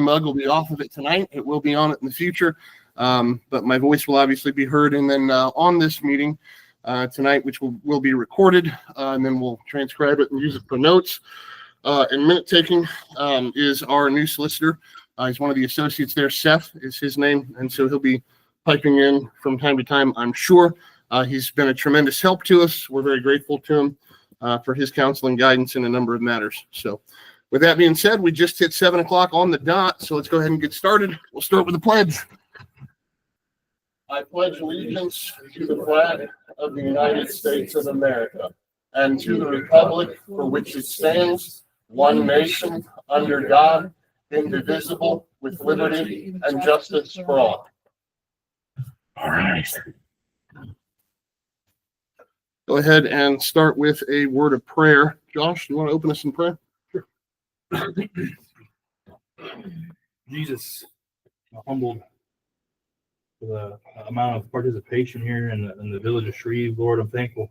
mug will be off of it tonight. It will be on it in the future, but my voice will obviously be heard. And then on this meeting tonight, which will be recorded, and then we'll transcribe it and use it for notes and minute taking, is our new solicitor. He's one of the associates there. Seth is his name, and so he'll be piping in from time to time, I'm sure. He's been a tremendous help to us. We're very grateful to him for his counsel and guidance in a number of matters. So with that being said, we just hit 7 o'clock on the dot, so let's go ahead and get started. We'll start with the pledge. I pledge allegiance to the flag of the United States of America and to the republic for which it stands, one nation, under God, indivisible, with liberty and justice for all. All right. Go ahead and start with a word of prayer. Josh, you want to open us in prayer? Sure. Jesus, I'm humbled for the amount of participation here in the village of Shreve. Lord, I'm thankful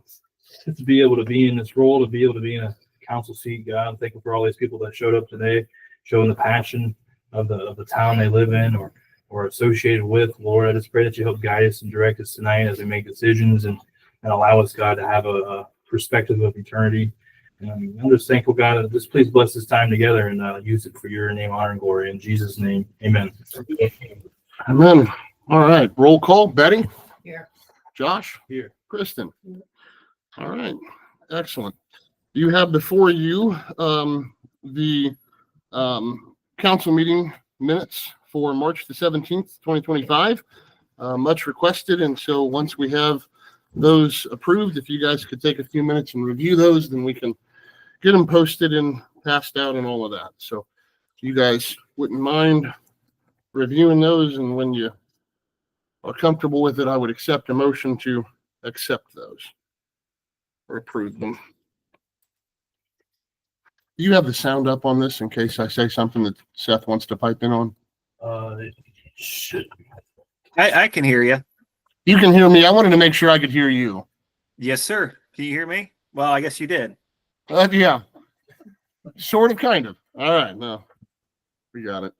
to be able to be in this role, to be able to be in a council seat. God, I'm thankful for all these people that showed up today, showing the passion of the town they live in or associated with. Lord, I just pray that you help guide us and direct us tonight as we make decisions and allow us, God, to have a perspective of eternity. I'm just thankful, God, that just please bless this time together and use it for your name, honor, and glory. In Jesus' name, amen. Amen. All right. Roll call. Betty? Here. Josh? Here. Kristen? All right. Excellent. You have before you the council meeting minutes for March the 17th, 2025. Much requested. And so once we have those approved, if you guys could take a few minutes and review those, then we can get them posted and passed out and all of that. So if you guys wouldn't mind reviewing those, and when you are comfortable with it, I would accept a motion to accept those or approve them. Do you have the sound up on this in case I say something that Seth wants to pipe in on? It should. I can hear you. You can hear me. I wanted to make sure I could hear you. Yes, sir. Can you hear me? Well, I guess you did. Yeah. Sort of, kind of. All right. No, we got it.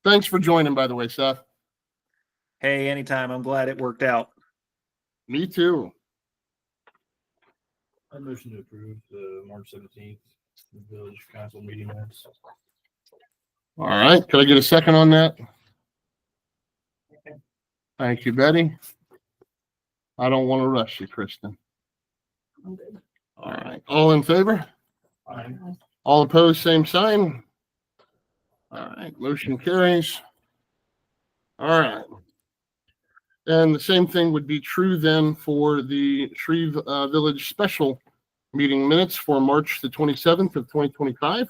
Thanks for joining, by the way, Seth. Hey, anytime. I'm glad it worked out. Me too. I motion to approve the March 17th village council meeting minutes. All right. Could I get a second on that? Thank you, Betty. I don't want to rush you, Kristen. All right. All in favor? Aye. All opposed, same sign. All right. Motion carries. All right. And the same thing would be true then for the Shreve Village special meeting minutes for March the 27th of 2025.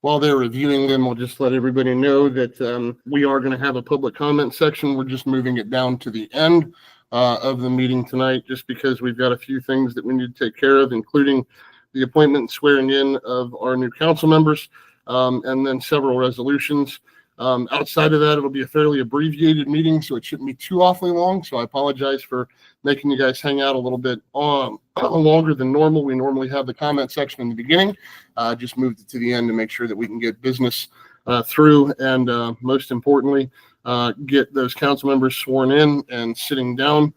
While they're reviewing them, we'll just let everybody know that we are going to have a public comment section. We're just moving it down to the end of the meeting tonight, just because we've got a few things that we need to take care of, including the appointment and swearing in of our new council members, and then several resolutions. Outside of that, it'll be a fairly abbreviated meeting, so it shouldn't be too awfully long. So I apologize for making you guys hang out a little bit longer than normal. We normally have the comment section in the beginning. Just moved it to the end to make sure that we can get business through, and most importantly, get those council members sworn in and sitting down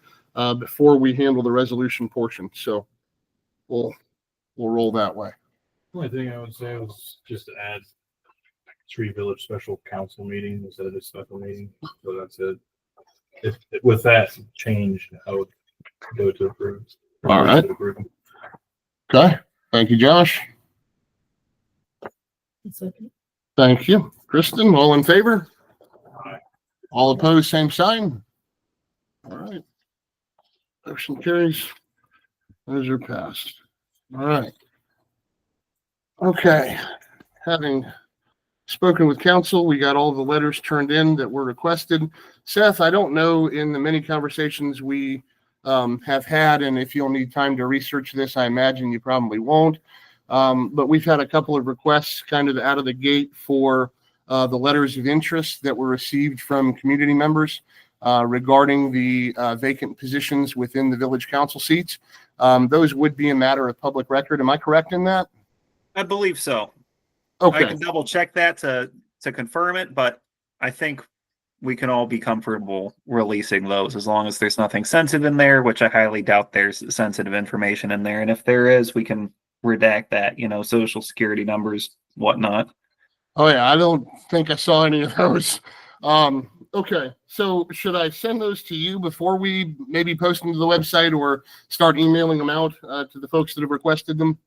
before we handle the resolution portion. So we'll roll that way. The only thing I would say was just to add Shreve Village special council meeting instead of a special meeting. So that's it. If with that change, I would go to approve. All right. Okay. Thank you, Josh. Thank you. Kristen, all in favor? Aye. All opposed, same sign. All right. Motion carries. Those are passed. All right. Okay. Having spoken with council. We got all the letters turned in that were requested. Seth, I don't know in the many conversations we have had, and if you'll need time to research this, I imagine you probably won't. But we've had a couple of requests kind of out of the gate for the letters of interest that were received from community members regarding the vacant positions within the village council seats. Those would be a matter of public record. Am I correct in that? I believe so. I Okay. can double check that to confirm it, but I think we can all be comfortable releasing those as long as there's nothing sensitive in there, which I highly doubt there's sensitive information in there. And if there is, we can redact that, social security numbers, whatnot. Oh yeah, I don't think I saw any of those. Okay, so should I send those to you before we maybe post them to the website or start emailing them out to the folks that have requested them?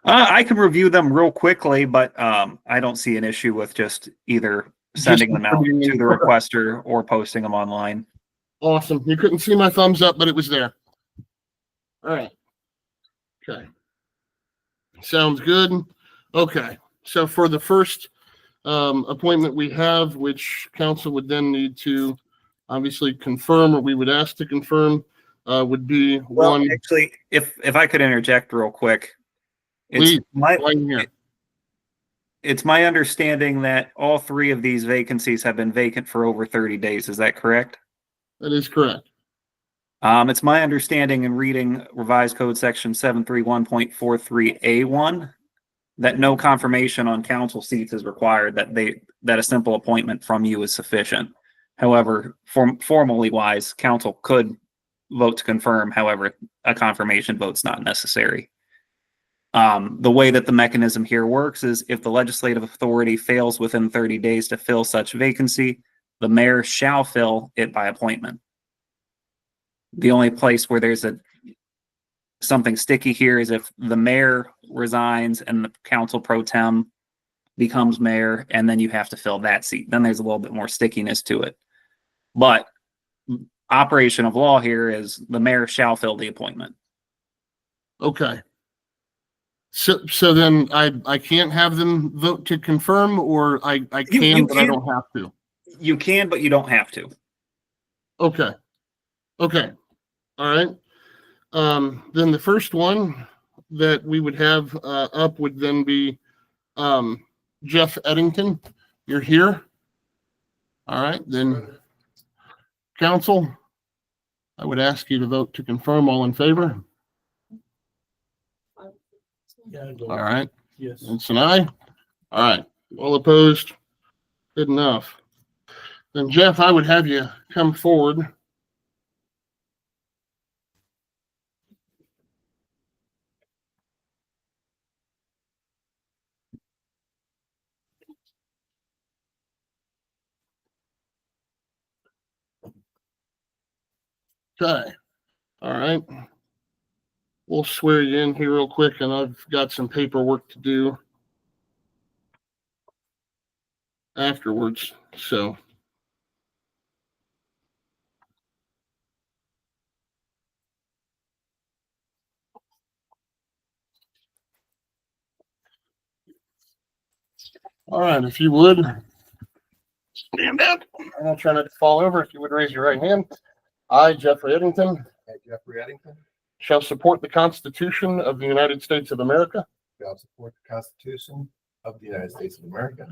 I can review them real quickly, but I don't see an issue with just either sending them out to the requester or posting them online. Awesome. You couldn't see my thumbs up, but it was there. All right. Okay. Sounds good. Okay. So for the first appointment we have, which council would then need to obviously confirm, or we would ask to confirm, would be one. Actually, if I could interject real quick, Please, it's my understanding that all three of these vacancies have been vacant for over 30 days. Is that correct? That is correct. It's my understanding in reading revised code section 731.43A1 that no confirmation on council seats is required, that a simple appointment from you is sufficient. However, formally wise, council could vote to confirm. However, a confirmation vote's not necessary. The way that the mechanism here works is if the legislative authority fails within 30 days to fill such vacancy, the mayor shall fill it by appointment. The only place where there's something sticky here is if the mayor resigns and the council pro tem becomes mayor, and then you have to fill that seat. Then there's a little bit more stickiness to it. But operation of law here is the mayor shall fill the appointment. Okay. So then I can't have them vote to confirm, or I can, but I don't have to. You can, but you don't have to. Okay. Okay. All right. Then the first one that we would have up would then be Jeff Eddington. You're here. All right. Then council, I would ask you to vote to confirm. All in favor? All right. Yes. It's an aye. All right. All opposed? Good enough. Then Jeff, I would have you come forward. Okay. All right. We'll swear you in here real quick, and I've got some paperwork to do afterwards. So. All right, if you would stand up, and I'll try not to fall over. If you would raise your right hand. I, Jeffrey Eddington, shall support the Constitution of the United States of America Shall support the Constitution of the United States of America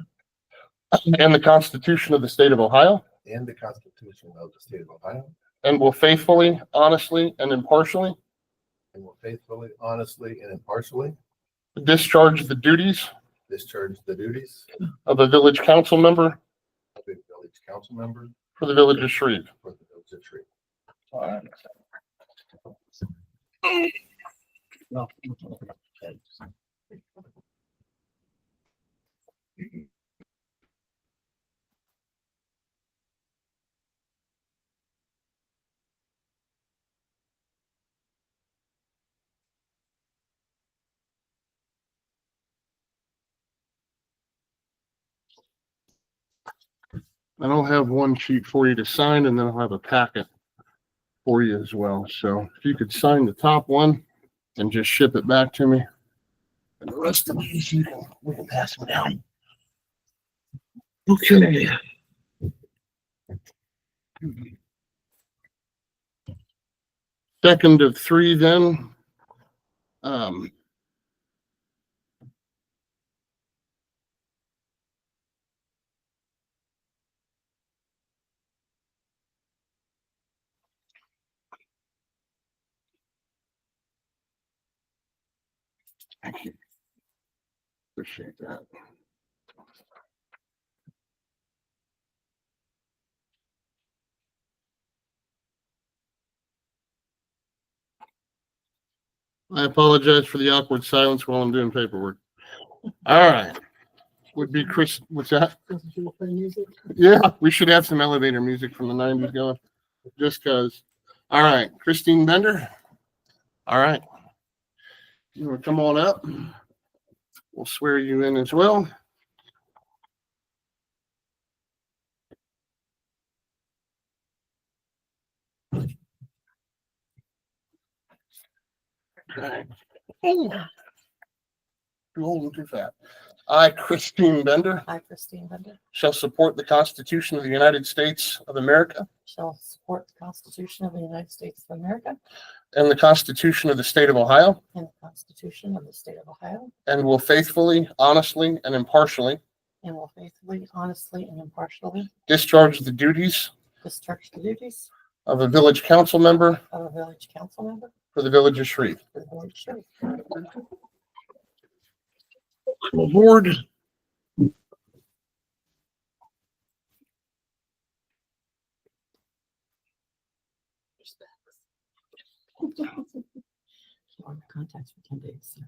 and the Constitution of the State of Ohio, and the Constitution of the State of Ohio, and will faithfully, honestly, and impartially and will faithfully, honestly, and impartially discharge the duties discharge the duties of a village council member of a village council member for the village of Shreve. for the village of Shreve. All right. And I'll have one sheet for you to sign, and then I'll have a packet for you as well. So if you could sign the top one and just ship it back to me. And the rest of these, we can pass them down. Okay. Second of three then. Um, Thank you. Appreciate that. I apologize for the awkward silence while I'm doing paperwork. All right. Would be Chris, what's that? Yeah, we should have some elevator music from the 90s going, just because. All right, Christine Bender. All right. You want to come on up? We'll swear you in as well. Okay. Oh, too old and too fat. I, Christine Bender, I, Christine Bender, shall support the Constitution of the United States of America shall support the Constitution of the United States of America and the Constitution of the State of Ohio, and the Constitution of the State of Ohio, and will faithfully, honestly, and impartially and will faithfully, honestly, and impartially discharge the duties discharge the duties of a village council member of a village council member for the village of Shreve. for the village of Shreve. Aboard. On contacts for 10 days.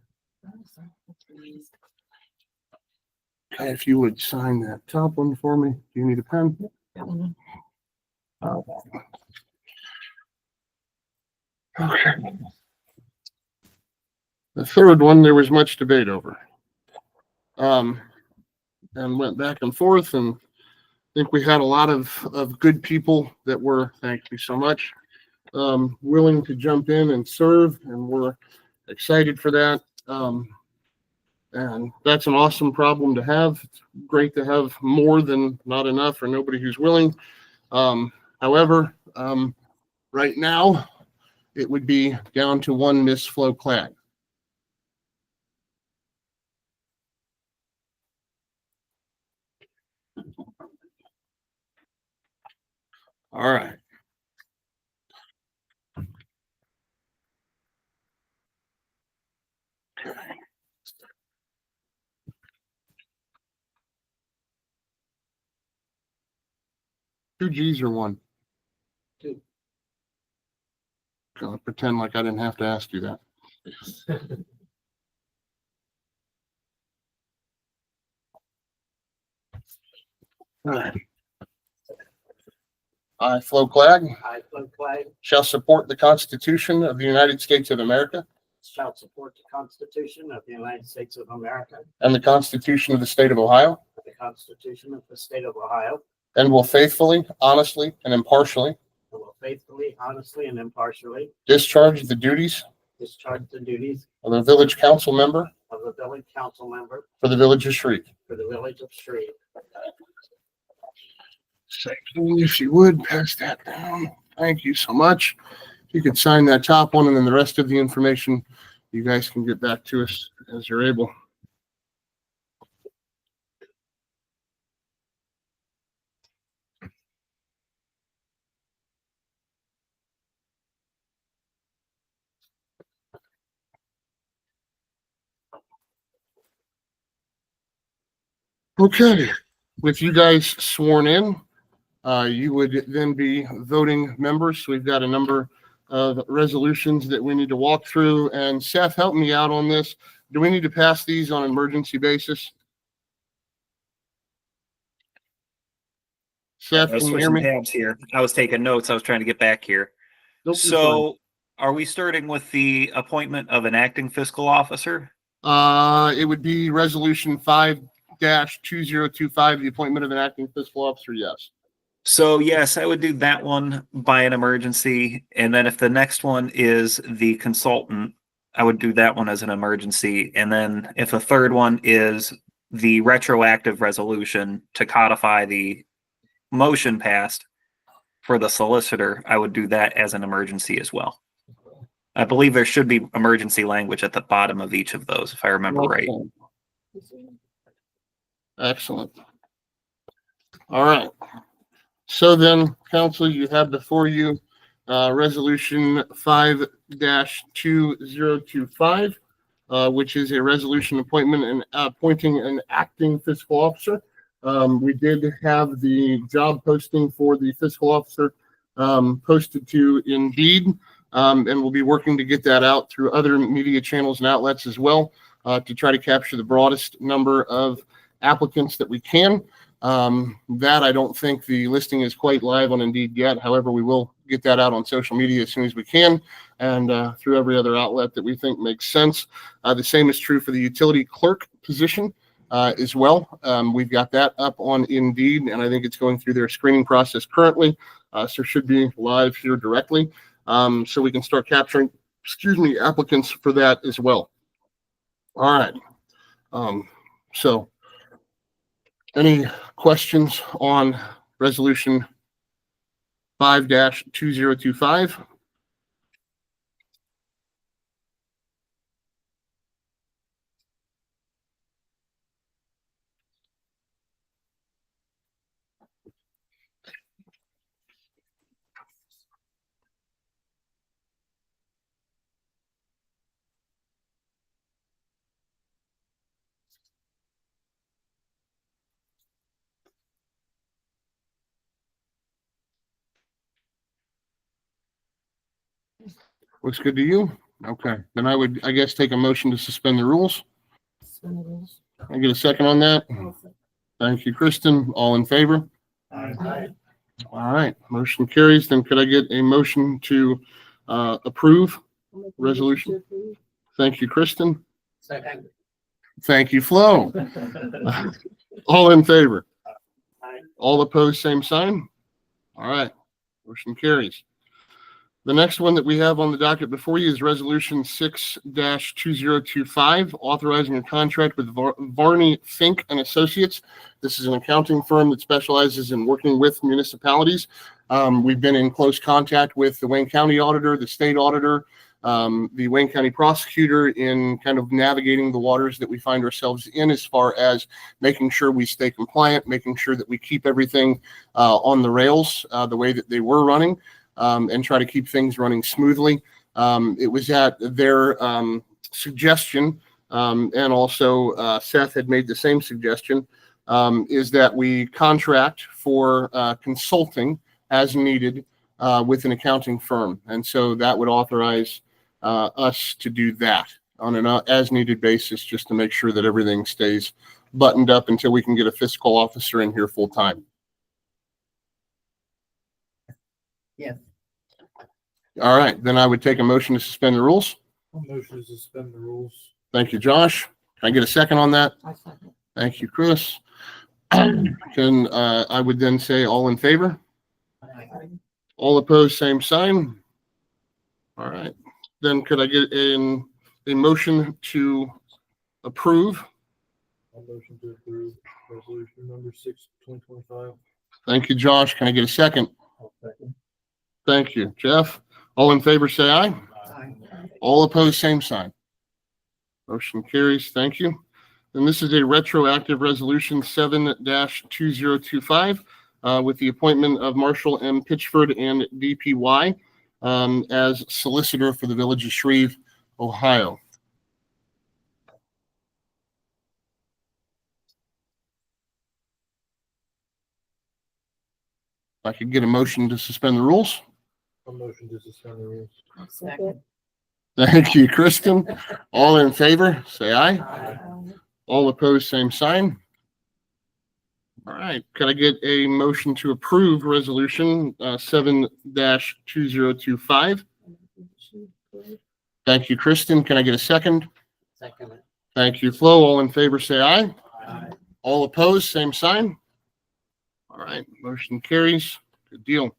Okay, if you would sign that top one for me. Do you need a pen? Okay. The third one, there was much debate over. And went back and forth, and I think we had a lot of good people that were, thank you so much, willing to jump in and serve, and we're excited for that. And that's an awesome problem to have. It's great to have more than not enough or nobody who's willing. However, right now, it would be down to one Miss Flo Clad. All right. Two G's or one? Two. Gonna pretend like I didn't have to ask you that. All right. I, Flo Clad, I, Flo Clay, shall support the Constitution of the United States of America shall support the Constitution of the United States of America, and the Constitution of the State of Ohio, and the Constitution of the State of Ohio, and will faithfully, honestly, and impartially and will faithfully, honestly, and impartially discharge the duties discharge the duties of a village council member of a village council member for the village of Shreve. for the village of Shreve. Second, if you would, pass that down. Thank you so much. If you could sign that top one, and then the rest of the information, you guys can get back to us as you're able. Okay, with you guys sworn in, you would then be voting members. So we've got a number of resolutions that we need to walk through. And Seth, help me out on this. Do we need to pass these on an emergency basis? Seth, I was can you hear switching me? tabs here. I was taking notes. I was trying to get back here. Nope, you're So are we starting with the appointment of an acting fiscal officer? fine. It would be resolution 5-2025, the appointment of an acting fiscal officer. Yes. So yes, I would do that one by an emergency. And then if the next one is the consultant, I would do that one as an emergency. And then if a third one is the retroactive resolution to codify the motion passed for the solicitor, I would do that as an emergency as well. I believe there should be emergency language at the bottom of each of those, if I remember right. Excellent. All right. So then, council, you have before you, resolution 5-2025, which is a resolution appointment and appointing an acting fiscal officer. We did have the job posting for the fiscal officer, posted to Indeed. And we'll be working to get that out through other media channels and outlets as well, to try to capture the broadest number of applicants that we can. That I don't think the listing is quite live on Indeed yet. However, we will get that out on social media as soon as we can, and through every other outlet that we think makes sense. The same is true for the utility clerk position as well. We've got that up on Indeed, and I think it's going through their screening process currently. So it should be live here directly. So we can start capturing, applicants for that as well. All right. So any questions on resolution 5-2025? Looks good to you? Okay, then I would, I guess, take a motion to suspend the rules. Suspend the rules. I get a second on that? Thank you, Kristen. All in favor? Aye. All right, motion carries. Then could I get a motion to approve? Resolution. Thank you, Kristen. Second. Thank you, Flo. All in favor? Aye. All opposed, same sign? All right, motion carries. The next one that we have on the docket before you is Resolution 6-2025, authorizing a contract with Varney, Fink and Associates. This is an accounting firm that specializes in working with municipalities. We've been in close contact with the Wayne County Auditor, the state auditor, the Wayne County prosecutor in kind of navigating the waters that we find ourselves in as far as making sure we stay compliant, making sure that we keep everything on the rails the way that they were running. And try to keep things running smoothly. It was at their suggestion, and also Seth had made the same suggestion, is that we contract for consulting as needed with an accounting firm. And so that would authorize us to do that on an as-needed basis, just to make sure that everything stays buttoned up until we can get a fiscal officer in here full-time. Yes. All right, then I would take a motion to suspend the rules. Motion to suspend the rules. Thank you, Josh. Can I get a second on that? I second. Thank you, Chris. Can I would then say all in favor? Aye. All opposed, same sign. All right, then could I get a motion to approve? Motion to approve resolution number 6/2025. Thank you, Josh. Can I get a second? Second. Thank you, Jeff. All in favor, say aye. Aye. All opposed, same sign. Motion carries. Thank you. And this is a retroactive resolution 7-2025 with the appointment of Marshall M. Pitchford and DPY as solicitor for the village of Shreve, Ohio. If I could get a motion to suspend the rules. A motion to suspend the rules. I second. Thank you, Kristen. All in favor, say aye. Aye. All opposed, same sign. All right, can I get a motion to approve resolution 7-2025? Thank you, Kristen. Can I get a second? Second. Thank you, Flo. All in favor, say aye. Aye. All opposed, same sign. All right, motion carries. Good deal.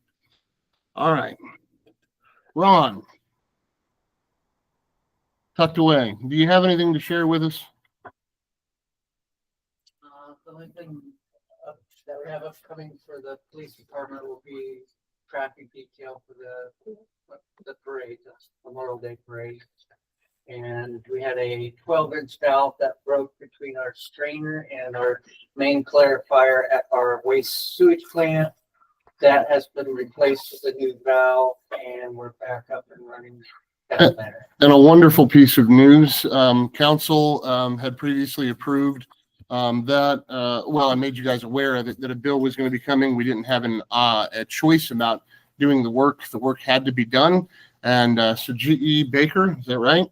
All right. Ron. Tucked away. Do you have anything to share with us? only thing that we have upcoming for the police department will be traffic detail for the parade, the Memorial Day parade. And we had a 12-inch valve that broke between our strainer and our main clarifier at our waste sewage plant. That has been replaced with a new valve, and we're back up and running down there. And a wonderful piece of news, council had previously approved that, well, I made you guys aware of it, that a bill was going to be coming. We didn't have a choice about doing the work. The work had to be done. And so GE Baker, is that right?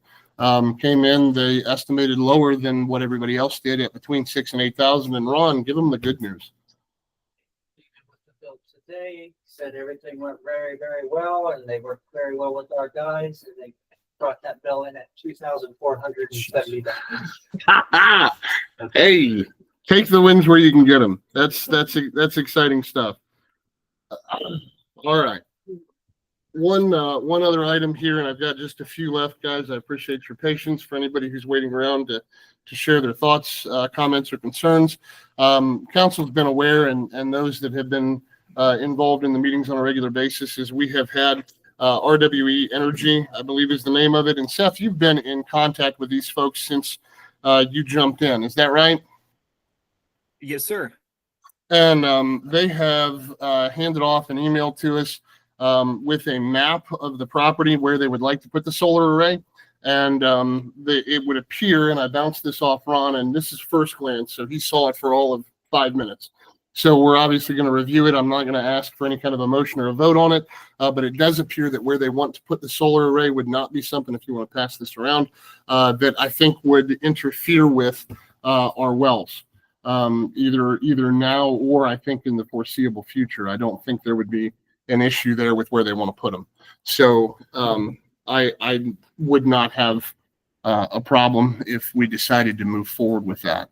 Came in, they estimated lower than what everybody else did at between 6,000 and 8,000. And Ron, give them the good news. With the bill today, said everything went very, very well, and they worked very well with our guys, and they brought that bill in at $2,470. Hey, take the wins where you can get them. That's exciting stuff. All right. One other item here, and I've got just a few left, guys. I appreciate your patience for anybody who's waiting around to share their thoughts, comments, or concerns. Council's been aware, and those that have been involved in the meetings on a regular basis, is we have had RWE Energy, I believe is the name of it. And Seth, you've been in contact with these folks since you jumped in. Is that right? Yes, sir. And they have handed off an email to us with a map of the property where they would like to put the solar array. And it would appear, and I bounced this off Ron, and this is first glance, so he saw it for all of 5 minutes. So we're obviously going to review it. I'm not going to ask for any kind of a motion or a vote on it, but it does appear that where they want to put the solar array would not be something, if you want to pass this around, that I think would interfere with our wells, either now or I think in the foreseeable future. I don't think there would be an issue there with where they want to put them. So I would not have a problem if we decided to move forward with that.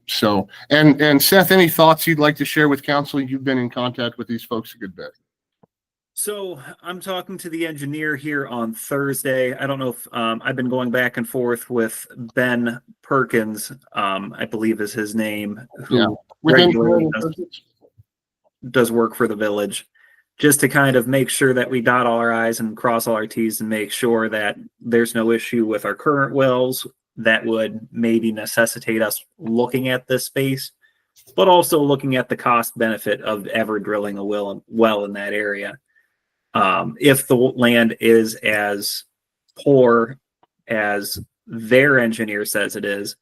So, and Seth, any thoughts you'd like to share with council? You've been in contact with these folks a good bit. So I'm talking to the engineer here on Thursday. I don't know if I've been going back and forth with Ben Perkins, I believe is his name, who regularly does work for the village, just to kind of make sure that we dot all our I's and cross all our T's and make sure that there's no issue with our current wells that would maybe necessitate us looking at this space, but also looking at the cost benefit of ever drilling a well in that area. If the land is as poor as their engineer says it is,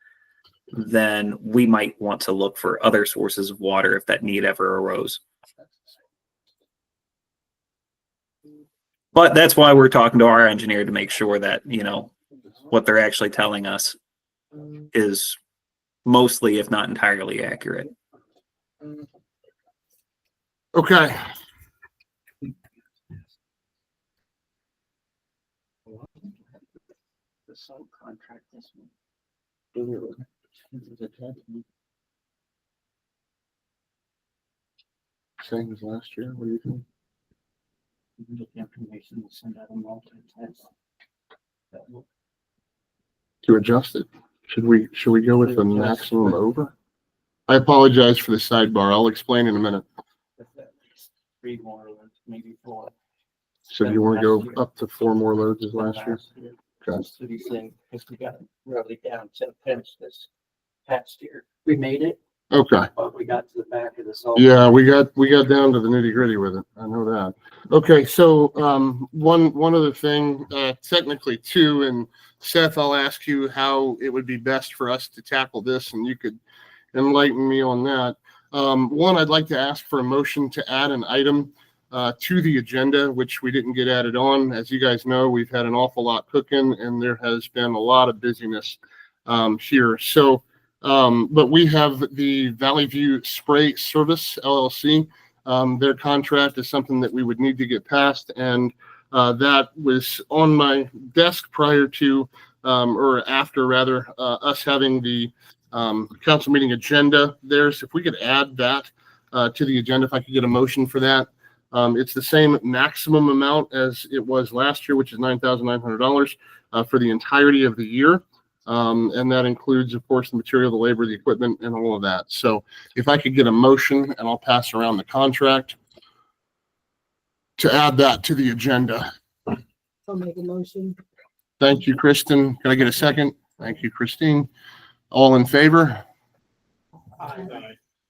then we might want to look for other sources of water if that need ever arose. But that's why we're talking to our engineer to make sure that, you know, what they're actually telling us is mostly, if not entirely, accurate. Okay. The subcontract this one. Same as last year. What do you think? Get the information and send out a multi-test. To adjust it? Should we go with the maximum over? I apologize for the sidebar. I'll explain in a minute. 3 more, maybe 4. So do you want to go up to 4 more loads as last year? Okay. City thing, because we got really down to the pinch this past year. We made it, Okay. but we got to the back of this. Yeah, we got down to the nitty gritty with it. I know that. Okay, so one other thing, technically two, and Seth, I'll ask you how it would be best for us to tackle this, and you could enlighten me on that. One, I'd like to ask for a motion to add an item to the agenda, which we didn't get added on. As you guys know, we've had an awful lot cooking, and there has been a lot of busyness here. So, but we have the Valley View Spray Service LLC. Their contract is something that we would need to get passed, and that was on my desk prior to, or after rather, us having the council meeting agenda there. So if we could add that to the agenda, if I could get a motion for that. It's the same maximum amount as it was last year, which is $9,900 for the entirety of the year. And that includes, of course, the material, the labor, the equipment, and all of that. So if I could get a motion, and I'll pass around the contract to add that to the agenda. I'll make a motion. Thank you, Kristen. Can I get a second? Thank you, Christine. All in favor?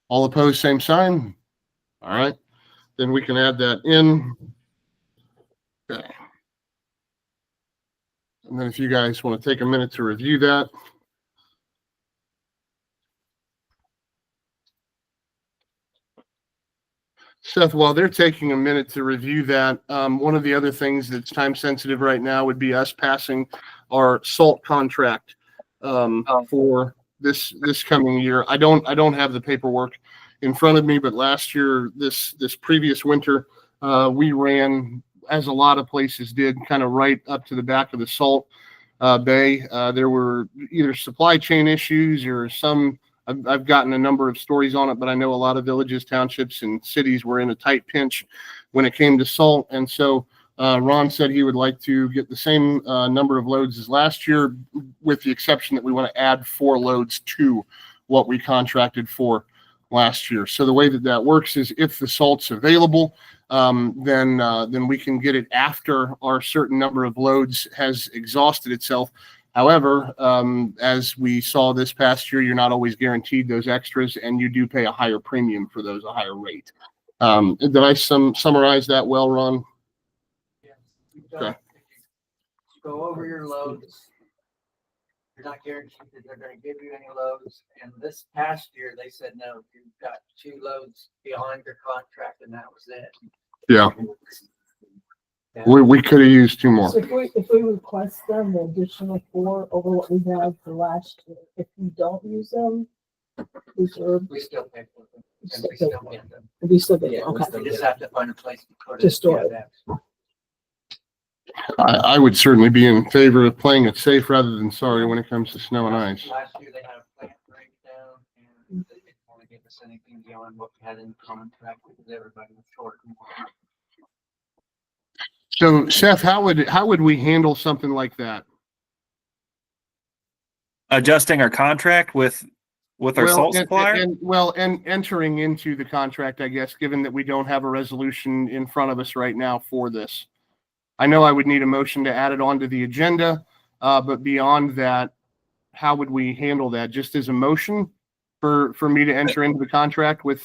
All opposed, same sign? All right, then we can add that in. Okay. And then if you guys want to take a minute to review that. Seth, while they're taking a minute to review that, one of the other things that's time sensitive right now would be us passing our salt contract for this coming year. I don't have the paperwork in front of me, but last year, this previous winter, we ran, as a lot of places did, kind of right up to the back of the salt bay. There were either supply chain issues or some. I've gotten a number of stories on it, but I know a lot of villages, townships, and cities were in a tight pinch when it came to salt. And so Ron said he would like to get the same number of loads as last year, with the exception that we want to add 4 loads to what we contracted for last year. So the way that works is if the salt's available, then we can get it after our certain number of loads has exhausted itself. However, as we saw this past year, you're not always guaranteed those extras, and you do pay a higher premium for those, a higher rate. Did I summarize that well, Ron? Yes. If you go over your loads, you're not guaranteed that they're going to give you any loads. And this past year, they said, no, you've got 2 loads beyond your contract, and that was it. Yeah. Yeah. We could have used 2 more. So if we request them, the additional 4 over what we had for last year, if you don't use them, We still pay for them. And we still get them. we still get it, Yeah, okay. we just have to find a place to put it. To store it. Yeah. I would certainly be in favor of playing it safe rather than sorry when it comes to snow and ice. Last year, they had a plant breakdown, and they didn't want to give us anything beyond what we had in the contract because everybody was short. So Seth, how would we handle something like that? Adjusting our contract with our salt supplier. And entering into the contract, I guess, given that we don't have a resolution in front of us right now for this. I know I would need a motion to add it onto the agenda, but beyond that, how would we handle that? Just as a motion for me to enter into the contract with?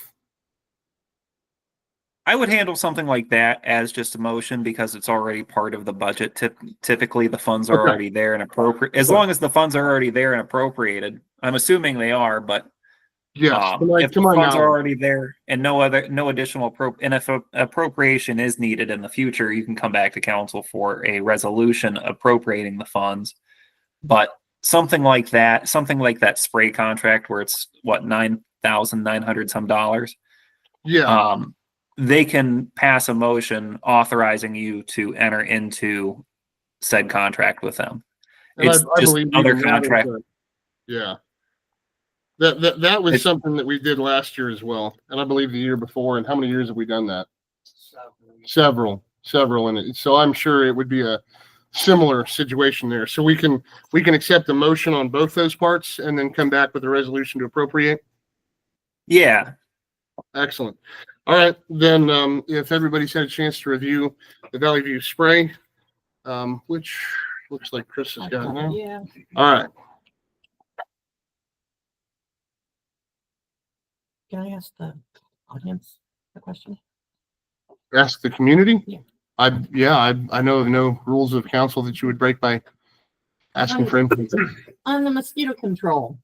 I would handle something like that as just a motion because it's already part of the budget. Typically, the funds are Okay. already there and appropriate. As long as the funds are already there and appropriated, I'm assuming they are. But Yes, if the funds are already there and no additional and if appropriation is needed in the future, you can come back to council for a resolution appropriating the funds. But something like that spray contract where it's what $9,900 some dollars. Yeah. They can pass a motion authorizing you to enter into said contract with them. And It's I just believe another even that is contract. Yeah. That was It's- something that we did last year as well, and I believe the year before. And how many years have we done that? So, Several, and so I'm sure it would be a similar situation there. So we can accept a motion on both those parts and then come back with a resolution to appropriate. Yeah. Excellent. All right, then if everybody's had a chance to review the Valley View spray, which looks like Chris has got now. Yeah. All right. Can I ask the audience a question? Ask the community? Yeah. I know of no rules of council that you would break by asking for input. On the mosquito control,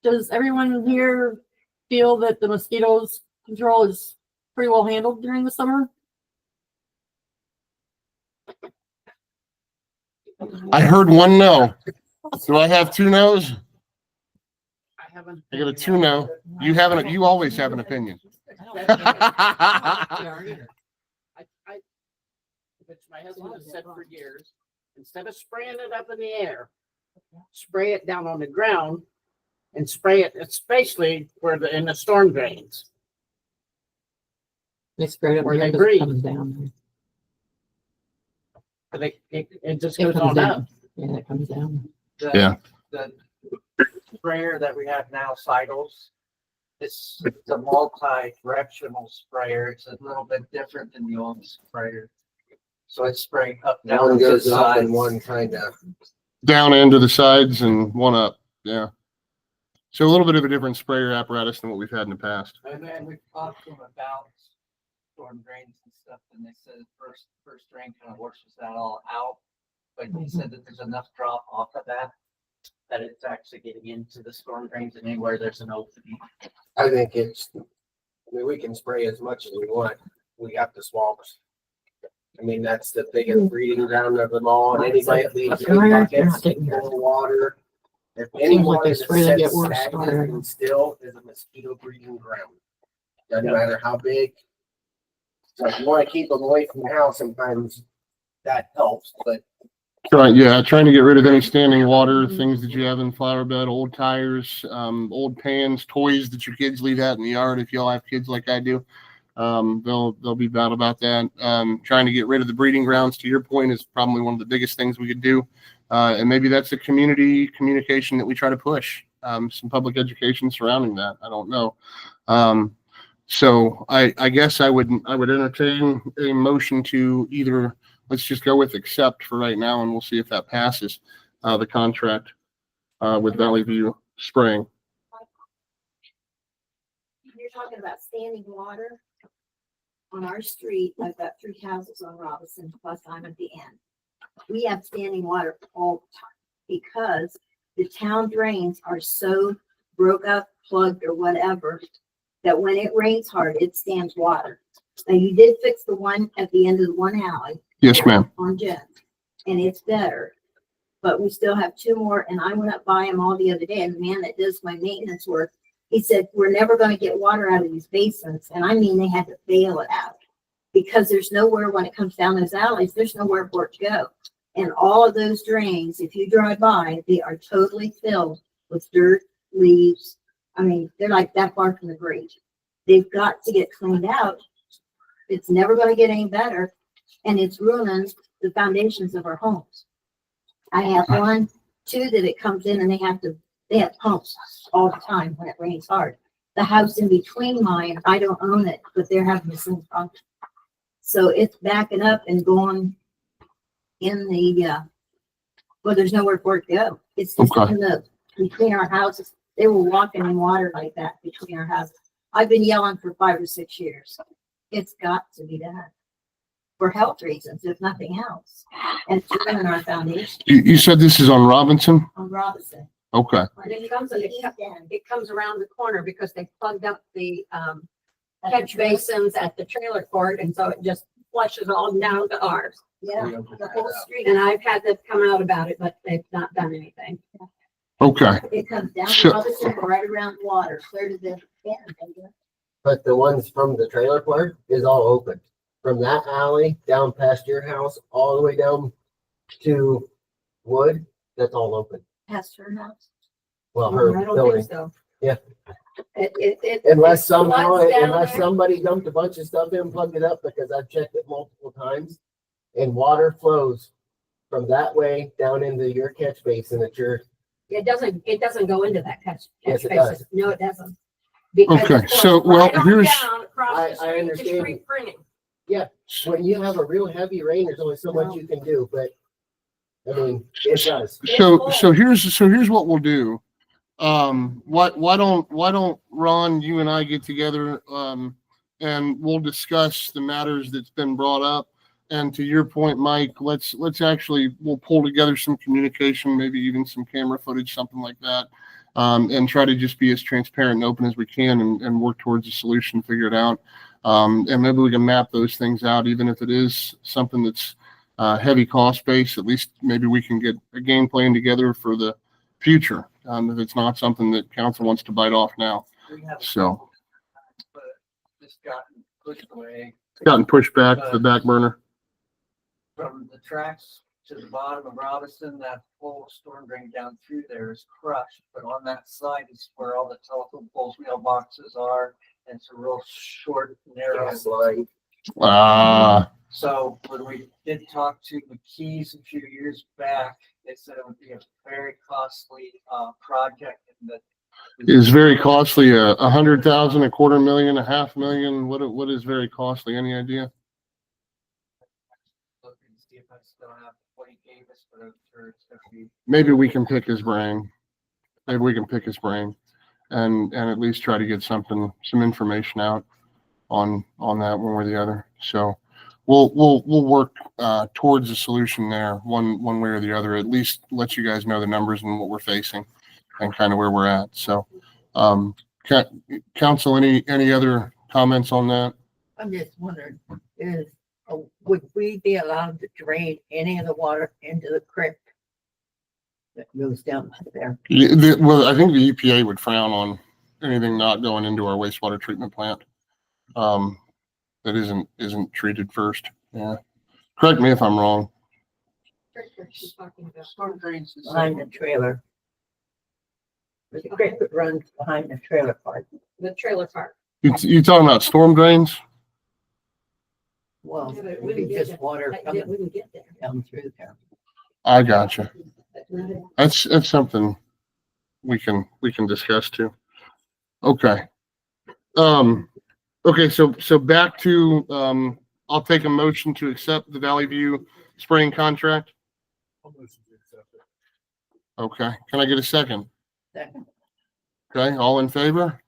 does everyone here feel that the mosquitoes control is pretty well handled during the summer? I heard 1 no. Do I have 2 no's? I got a 2 no. You always have an opinion. Which my husband has said for years, instead of spraying it up in the air, spray it down on the ground and spray it, especially in the storm drains. They sprayed it Where they because it breathe. comes down. But it just It goes comes on down. up. And it comes down. Yeah. The sprayer that we have now, Sidles, it's a multi-directional sprayer. It's a little bit different than the old sprayer. So it's spraying up, down, One to the goes up and sides. one kind of, Down and to the sides and one up. Yeah. So a little bit of a different sprayer apparatus than what we've had in the past. And then we talked to them about storm drains and stuff, and they said first drain kind of washes that all out. But they said that there's enough drop off of that it's actually getting into the storm drains, and anywhere there's an opening. I think it's, I mean, we can spray as much as we want. We got the swamps. I mean, that's the biggest breeding ground of them all, and anybody that leaves any buckets full of water. If any Seems like water they that spray, they get sits worse. stagnant and still is a mosquito breeding ground. Doesn't matter how big. So if you want to keep them away from the house, sometimes that helps, but Trying to get rid of any standing water, things that you have in flower bed, old tires, old pans, toys that your kids leave out in the yard. If y'all have kids like I do, they'll be bad about that. Trying to get rid of the breeding grounds, to your point, is probably one of the biggest things we could do. And maybe that's the community communication that we try to push, some public education surrounding that. I don't know. So I guess I would entertain a motion to either, let's just go with accept for right now, and we'll see if that passes, the contract with Valley View Spraying. You're talking about standing water. On our street, I've got 3 houses on Robinson, plus I'm at the end. We have standing water all the time because the town drains are so broke up, plugged or whatever, that when it rains hard, it stands water. Now you did fix the one at the end of the one alley. Yes, ma'am. On Jen, and it's better. But we still have 2 more, and I went up by them all the other day, and the man that does my maintenance work, he said, we're never gonna get water out of these basins, and I mean, they had to bail it out. Because there's nowhere, when it comes down those alleys, there's nowhere for it to go. And all of those drains, if you drive by, they are totally filled with dirt, leaves. I mean, they're like that far from the grate. They've got to get cleaned out. It's never gonna get any better, and it's ruining the foundations of our homes. I have 1, 2 that it comes in and they have pumps all the time when it rains hard. The house in between mine, I don't own it, but they're having the same problem. So it's backing up and going in the, well, there's nowhere for it to go. It's just Okay. in between our houses. They were walking in water like that between our houses. I've been yelling for 5 or 6 years. It's got to be done for health reasons, if nothing else. And it's ruining our foundation You said this is on Robinson? on Robinson. Okay. And it comes around the corner because they plugged up the, catch basins at the trailer court, and so it just flushes all down to ours. Yeah, the whole street. And I've had them come out about it, but they've not done anything. Okay. It comes down So- to Robinson, right around the water, clear to the end. but the ones from the trailer park is all open. From that alley down past your house, all the way down to Wood, that's all open. Past her house. Well, I her don't building. think so. Yeah. It Unless it somehow, floods down unless there. somebody dumped a bunch of stuff in, plugged it up, because I've checked it multiple times. And water flows from that way down into your catch basin at your, It doesn't go into that catch Yes, it basin. does. No, it doesn't. Because Okay, it goes so, well, right on here's- down across the I street to understand. street printing. when you have a real heavy rain, there's only so much you can do, but I mean, it does. So here's what we'll do. Why don't Ron, you and I get together, and we'll discuss the matters that's been brought up. And to your point, Mike, we'll pull together some communication, maybe even some camera footage, something like that. And try to just be as transparent and open as we can and work towards a solution, figure it out. And maybe we can map those things out, even if it is something that's heavy cost base. At least maybe we can get a game plan together for the future, if it's not something that council wants to bite off now. We have, So but just gotten pushed away gotten pushed back to the back burner. from the tracks to the bottom of Robinson. That whole storm drain down through there is crushed, but on that side is where all the telephone poles, mailboxes are. And it's a real short, narrow Gas line. Ah, So when we did talk to McKee's a few years back, they said it would be a very costly, project and that. Is very costly, 100,000, 250,000, 500,000? What is very costly? Any idea? Look and see if I still have what he gave us, but I'm sure it's gonna be. Maybe we can pick his brain. Maybe we can pick his brain and at least try to get some information out on that one or the other. So we'll work towards a solution there, one way or the other. At least let you guys know the numbers and what we're facing and kind of where we're at. So, council, any other comments on that? I'm just wondering, would we be allowed to drain any of the water into the creek that goes down there? Well, I think the EPA would frown on anything not going into our wastewater treatment plant. That isn't treated first. Yeah. Correct me if I'm wrong. She's talking about. Storm drains. is- Behind the trailer. The creek that runs behind the trailer park. The trailer park. You talking about storm drains? Well, Yeah, but we didn't get just there. water That coming wouldn't get there. down through there. I gotcha. That's not it. That's something we can discuss too. Okay. Okay, so back to, I'll take a motion to accept the Valley View spraying contract. Okay, can I get a second? Second. Okay, all in favor?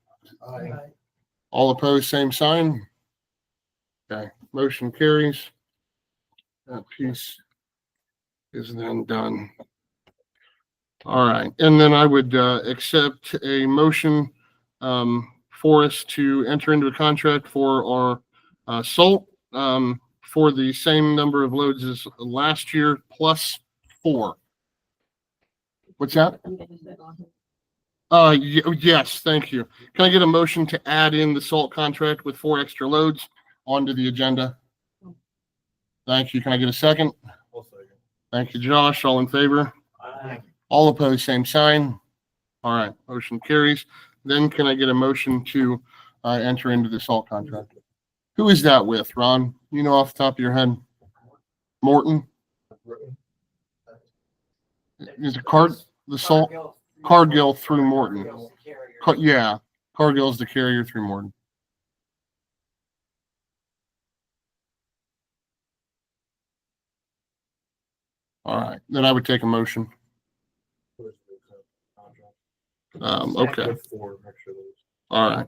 All opposed, same sign? Okay, motion carries. That piece is then done. All right, and then I would accept a motion for us to enter into a contract for our salt for the same number of loads as last year plus 4. What's that? Yes, thank you. Can I get a motion to add in the salt contract with 4 extra loads onto the agenda? Thank you. Can I get a second? Thank you, Josh. All in favor? All opposed, same sign. All right, motion carries. Then can I get a motion to enter into the salt contract? Who is that with, Ron? You know off the top of your head? Morton? Is it the salt? Cargill through Morton. Yeah, Cargill's the carrier through Morton. All right, then I would take a motion. Okay. All right.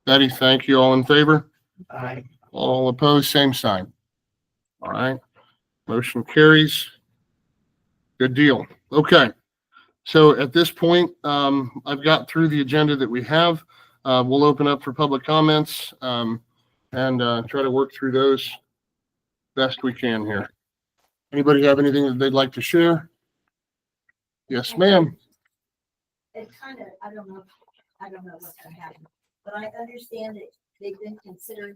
Betty, thank you. All in favor? Aye. All opposed, same sign. All right. Motion carries. Good deal. Okay. So at this point, I've got through the agenda that we have. We'll open up for public comments and try to work through those best we can here. Anybody have anything that they'd like to share? Yes, ma'am. It kind of, I don't know what's gonna happen, but I understand that they've been considering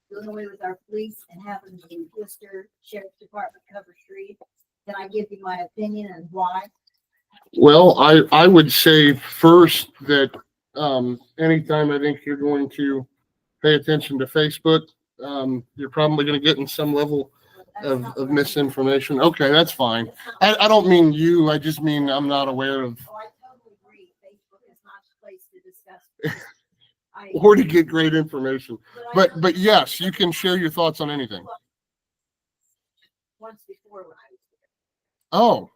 doing away with our police and having the Worcester Sheriff's Department cover Shreve. Can I give you my opinion and why? Well, I would say first that anytime I think you're going to pay attention to Facebook, you're probably going to get in some level of misinformation. Okay, that's fine. I don't mean you. I just mean I'm not aware of. Oh, I totally agree. Facebook is not the place to discuss. Or to get great information. But yes, you can share your thoughts on anything. Once before when I was there. Oh,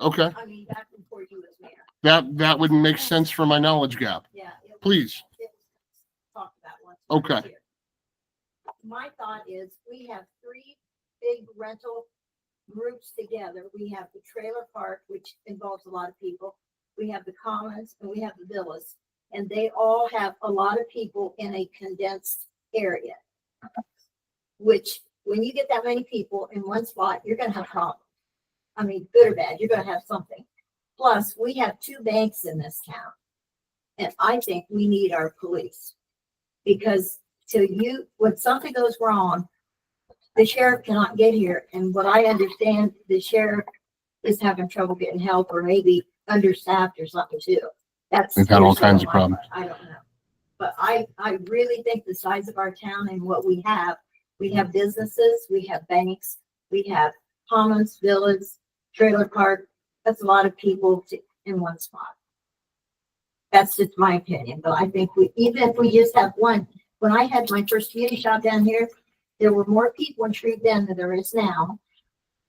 okay. I mean, back before you was mayor. That would make sense for my knowledge gap. Yeah. Please. It was talked about once. Okay. Here. My thought is we have 3 big rental groups together. We have the trailer park, which involves a lot of people. We have the commons and we have the villas. And they all have a lot of people in a condensed area. Which, when you get that many people in one spot, you're gonna have problems. I mean, good or bad, you're gonna have something. Plus, we have 2 banks in this town. And I think we need our police. Because when something goes wrong, the sheriff cannot get here. And what I understand, the sheriff is having trouble getting help or maybe understaffed or something too. We've had all kinds of problems. I don't know. But I really think the size of our town and what we have, We have businesses, we have banks, we have commons, villas, trailer park. That's a lot of people in one spot. That's just my opinion, but I think even if we just have one, when I had my first beauty shop down here, there were more people in Shreve then than there is now,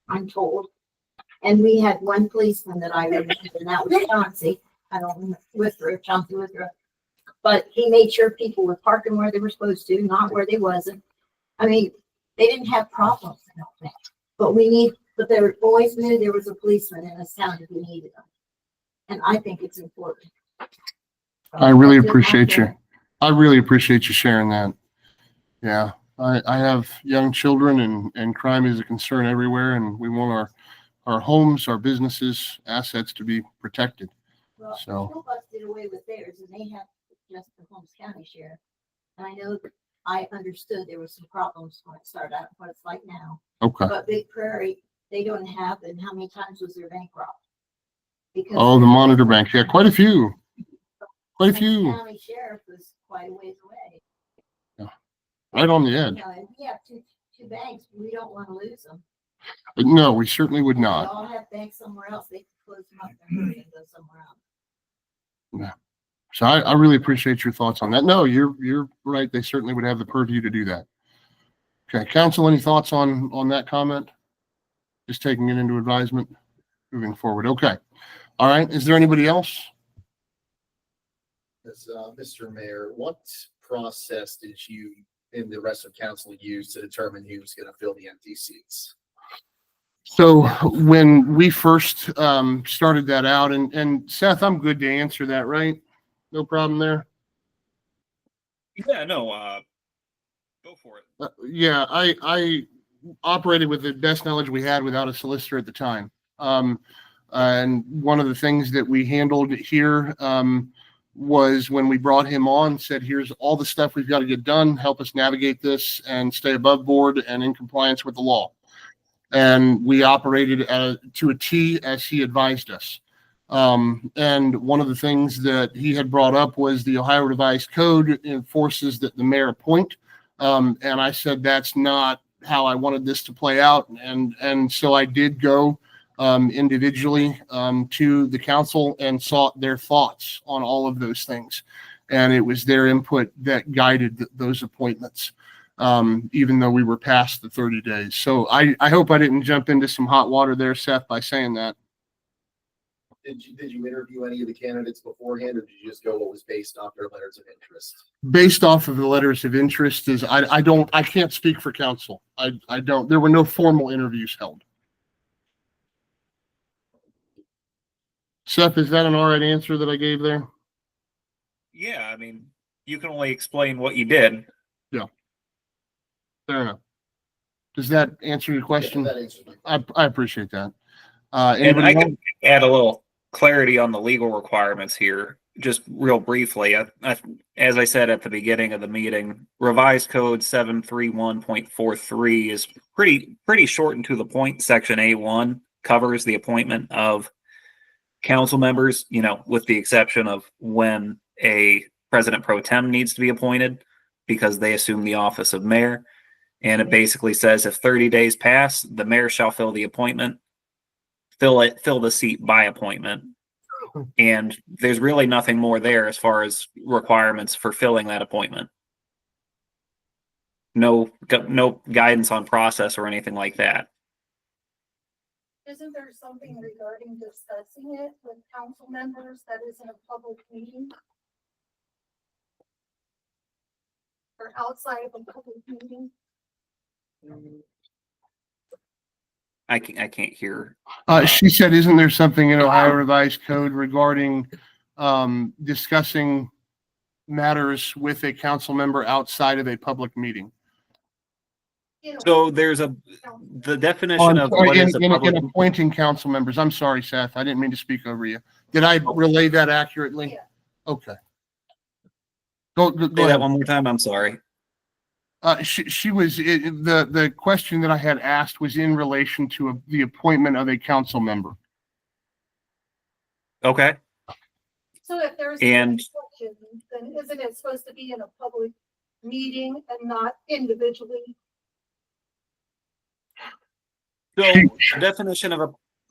I'm told. And we had one policeman that I remember, and that was Chauncey. I don't remember, Chauncey Withrow. But he made sure people were parking where they were supposed to, not where they wasn't. I mean, they didn't have problems, I don't think. But they always knew there was a policeman in this town if we needed them. And I think it's important. I really appreciate you. I really appreciate you sharing that. Yeah, I have young children and crime is a concern everywhere, and we want our homes, our businesses, assets to be protected. Well, So- school bus did away with theirs, and they have just the Holmes County sheriff. And I know, I understood there was some problems when it started out, what it's like now. Okay. But Big Prairie, they don't have, and how many times was their bank robbed? Because Oh, the monitor bank. Yeah, quite a few. Quite a Holmes few. County sheriff was quite a ways away. Right on the You edge. know, and we have two banks, we don't want to lose them. But no, we certainly would If they not. all have banks somewhere else, they could close them up and go somewhere else. So I really appreciate your thoughts on that. No, you're right. They certainly would have the purview to do that. Okay, council, any thoughts on that comment? Just taking it into advisement, moving forward. Okay. All right. Is there anybody else? As Mr. Mayor, what process did you and the rest of council use to determine who's going to fill the empty seats? So when we first started that out, and Seth, I'm good to answer that, right? No problem there. Yeah, no, go for it. Yeah, I operated with the best knowledge we had without a solicitor at the time. And one of the things that we handled here was when we brought him on, said, here's all the stuff we've got to get done, help us navigate this and stay above board and in compliance with the law. And we operated to a T as he advised us. And one of the things that he had brought up was the Ohio Revised Code enforces that the mayor appoint. And I said, that's not how I wanted this to play out. And so I did go individually to the council and sought their thoughts on all of those things. And it was their input that guided those appointments, even though we were past the 30 days. So I hope I didn't jump into some hot water there, Seth, by saying that. Did you interview any of the candidates beforehand, or did you just go what was based off their letters of interest? Based off of the letters of interest is I can't speak for council. I don't, there were no formal interviews held. Seth, is that an all right answer that I gave there? Yeah, I mean, you can only explain what you did. Fair enough. Does that answer your question? Yeah, that answers my question. I appreciate that. And Anybody I else? can add a little clarity on the legal requirements here, just real briefly. As I said at the beginning of the meeting, revised code 731.43 is pretty short and to the point. Section A1 covers the appointment of council members, with the exception of when a president pro tem needs to be appointed because they assume the office of mayor. And it basically says if 30 days pass, the mayor shall fill the appointment, fill the seat by appointment. And there's really nothing more there as far as requirements for filling that appointment. No guidance on process or anything like that. Isn't there something regarding discussing it with council members that isn't a public meeting? Or outside of a public meeting? I can't hear. She said, isn't there something in Ohio Revised Code regarding discussing matters with a council member outside of a public meeting? So there's the definition of what is a public. In appointing council members. I'm sorry, Seth. I didn't mean to speak over you. Did I relay that accurately? Yeah. Okay. Go Say that ahead. one more time. I'm sorry. She was, the question that I had asked was in relation to the appointment of a council member. Okay. So if there's And- a discussion, then isn't it supposed to be in a public meeting and not individually So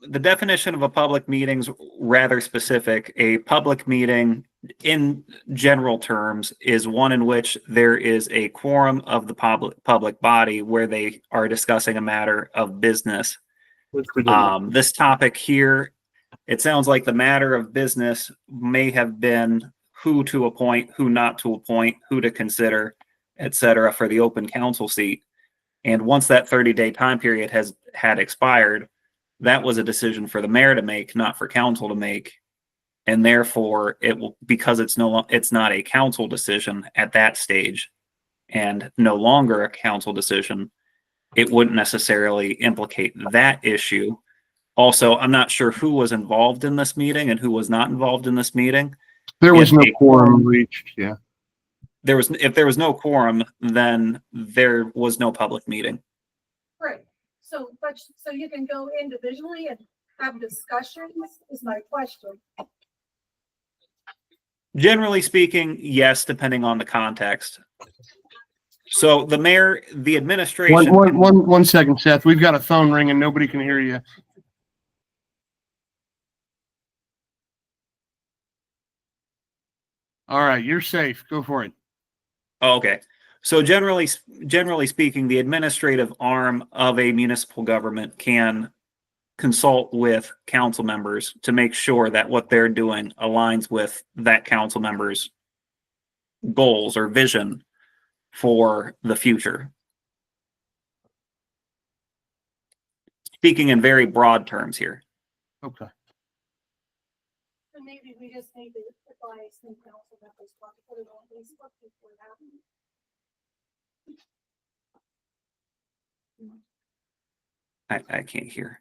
the definition of a public meeting's rather specific. A public meeting in general terms is one in which there is a quorum of the public body where they are discussing a matter of business. Which we didn't. This topic here, it sounds like the matter of business may have been who to appoint, who not to appoint, who to consider, etc., for the open council seat. And once that 30-day time period had expired, that was a decision for the mayor to make, not for council to make. And therefore, it will, because it's not a council decision at that stage and no longer a council decision, it wouldn't necessarily implicate that issue. Also, I'm not sure who was involved in this meeting and who was not involved in this meeting. There was If no a quorum reached, yeah. If there was no quorum, then there was no public meeting. Right, so you can go individually and have discussions, is my question. Generally speaking, yes, depending on the context. So the mayor, the administration. One second, Seth. We've got a phone ringing. Nobody can hear you. All right, you're safe. Go for it. Oh, okay. So generally speaking, the administrative arm of a municipal government can consult with council members to make sure that what they're doing aligns with that council member's goals or vision for the future. Speaking in very broad terms here. Okay. So maybe we just need to advise new council members not to put it on Facebook before it happens. I can't hear.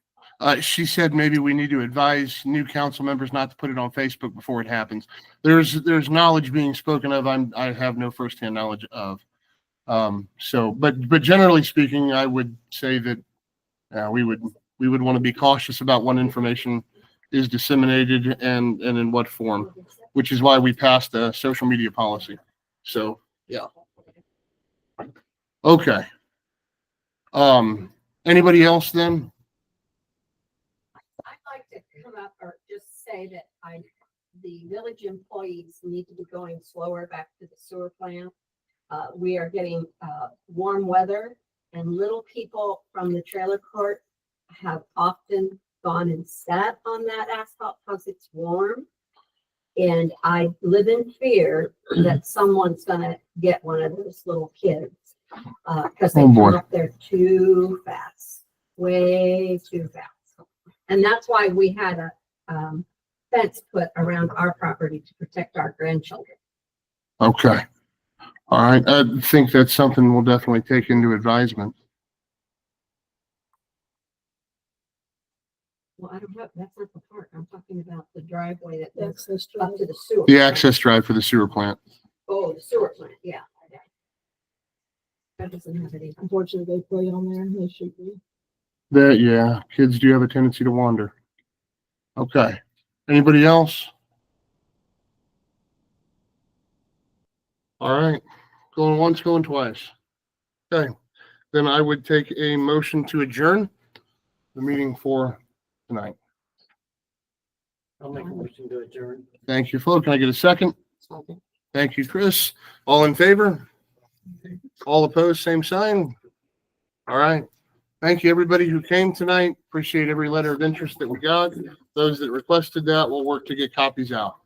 She said maybe we need to advise new council members not to put it on Facebook before it happens. There's knowledge being spoken of. I have no firsthand knowledge of. But generally speaking, I would say that we would want to be cautious about what information is disseminated and in what form, which is why we passed a social media policy. So yeah. Okay. Anybody else then? I'd like to come up or just say that the village employees need to be going slower back to the sewer plant. We are getting warm weather, and little people from the trailer court have often gone and sat on that asphalt because it's warm. And I live in fear that someone's gonna get one of those little kids. Because they come up there too fast, way too fast. And that's why we had a fence put around our property to protect our grandchildren. Okay. All right. I think that's something we'll definitely take into advisement. Well, I don't know, that's not the part, I'm talking about the driveway that goes up to the sewer. The access drive for the sewer plant. Oh, the sewer plant, yeah. That doesn't have any. Unfortunately, they play on there and they should be. Yeah, kids do have a tendency to wander. Okay. Anybody else? All right. Going once, going twice. Okay. Then I would take a motion to adjourn the meeting for tonight. I'll make a motion to adjourn. Thank you, Flo. Can I get a second? Thank you, Chris. All in favor? All opposed, same sign. All right. Thank you, everybody who came tonight. Appreciate every letter of interest that we got. Those that requested that, we'll work to get copies out.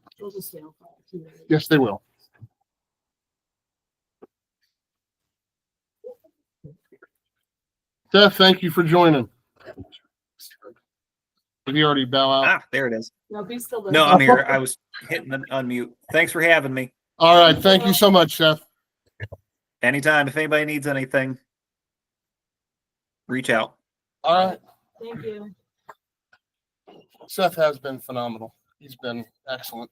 Yes, they will. Seth, thank you for joining. Did you already bow out? Ah, there it is. No, he's still there. No, I'm here. I was hitting the unmute. Thanks for having me. All right. Thank you so much, Seth. Anytime. If anybody needs anything, reach out. All right. Thank you. Seth has been phenomenal. He's been excellent.